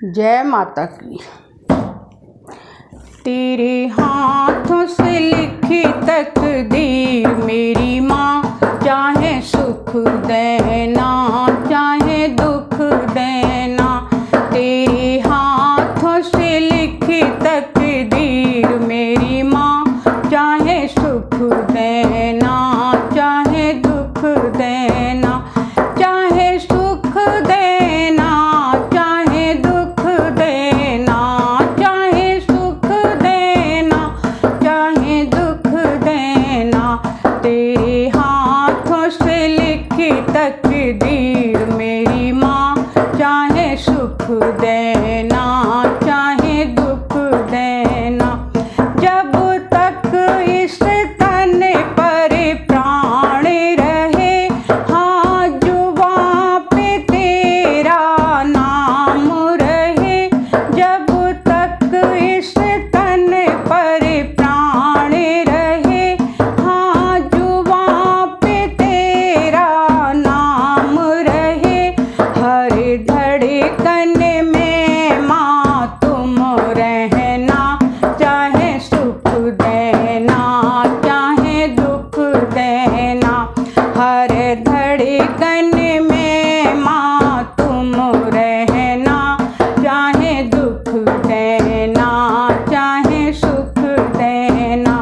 जय माता की। तेरे हाथों से लिखी तकदीर मेरी माँ, चाहे सुख देना चाहे दुख देना। तेरे हाथों से लिखी तकदीर मेरी माँ, चाहे सुख देना चाहे दुख देना। चाहे सुख देना चाहे दुख देना, चाहे सुख देना चाहे दुख देना। तेरे हाथों से लिखी तकदीर मेरी माँ, चाहे सुख देना चाहे दुख देना। जब तक इस तन पर प्राण रहे, हाँ जुबां पे तेरा नाम रहे। जब तक इस तन पर प्राण रहे, हाँ जुबां पे तेरा नाम रहे। हर धड़कन में माँ तुम रहना, चाहे सुख देना चाहे दुख देना। हर धड़कन में माँ तुम रहना, चाहे दुख देना चाहे सुख देना।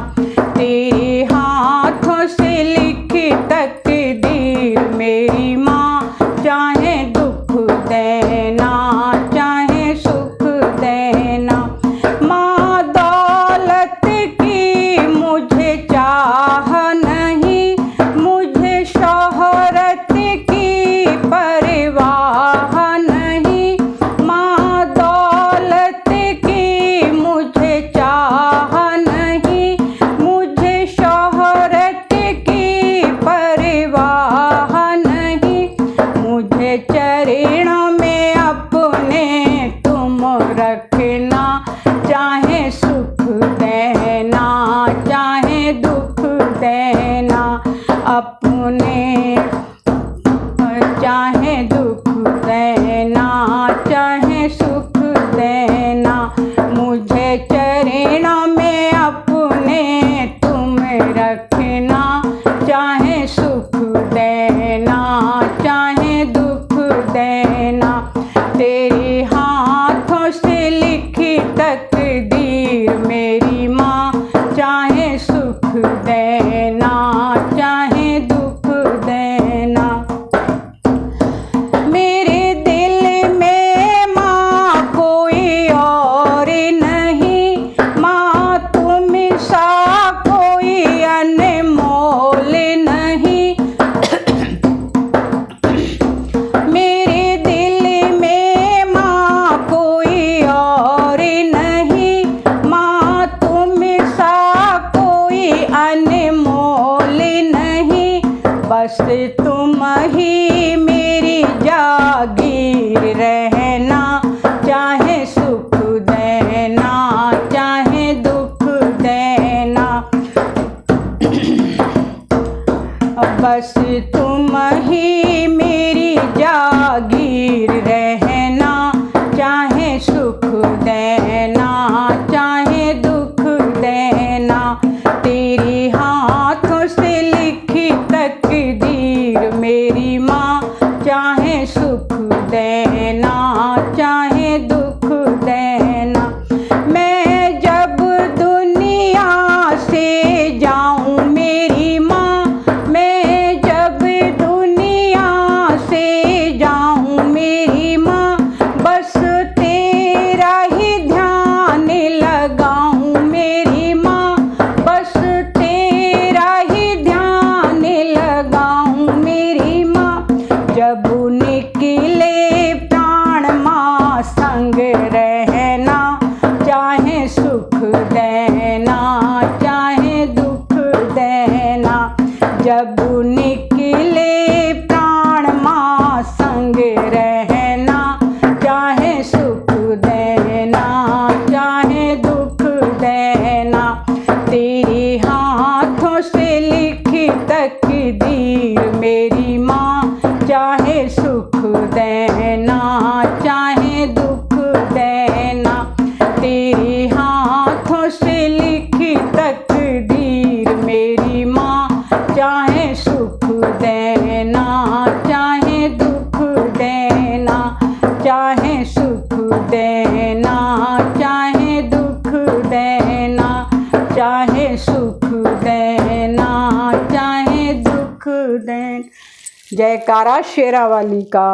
तेरे हाथों से लिखी तकदीर मेरी माँ, चाहे दुख देना चाहे सुख देना। माँ दौलत की मुझे चाह नहीं, मुझे शोहरत की परवाह नहीं। माँ दौलत की मुझे चाह नहीं, मुझे शोहरत की परवाह नहीं। मुझे चरणों में अपने तुम रखना, चाहे सुख देना चाहे दुख देना। अपने चाहे दुख देना चाहे सुख देना। मुझे चरणों में अपने तुम रखना, चाहे सुख देना चाहे दुख देना। तेरे हाथों से लिखी तकदीर मेरी माँ, चाहे सुख देना चाहे दुख देना। मेरे दिल में माँ कोई और नहीं, माँ तुम सा कोई अनमोल नहीं। मेरे दिल में माँ कोई और नहीं, माँ तुम सा कोई अनमोल नहीं। बस तुम ही मेरी जागीर रहना, चाहे सुख देना चाहे दुख देना। बस तुम ही मेरी जागीर रहना, चाहे सुख देना चाहे दुख देना। तेरे हाथों से लिखी तकदीर मेरी माँ, चाहे सुख देना चाहे दुख देना। मैं जब दुनिया से जाऊँ मेरी माँ, मैं जब दुनिया से जाऊँ मेरी माँ, बस तेरा ही ध्यान लगाऊँ मेरी माँ, बस तेरा ही ध्यान लगाऊँ मेरी माँ। जब निकले प्राण माँ संग रहना, चाहे सुख देना चाहे दुख देना। जब निकले प्राण माँ संग रहना, चाहे सुख देना चाहे दुख देना। तेरे हाथों से लिखी तकदीर मेरी माँ, चाहे सुख देना चाहे दुख चाहे सुख देना चाहे दुख देना। जयकारा शेरा वाली का।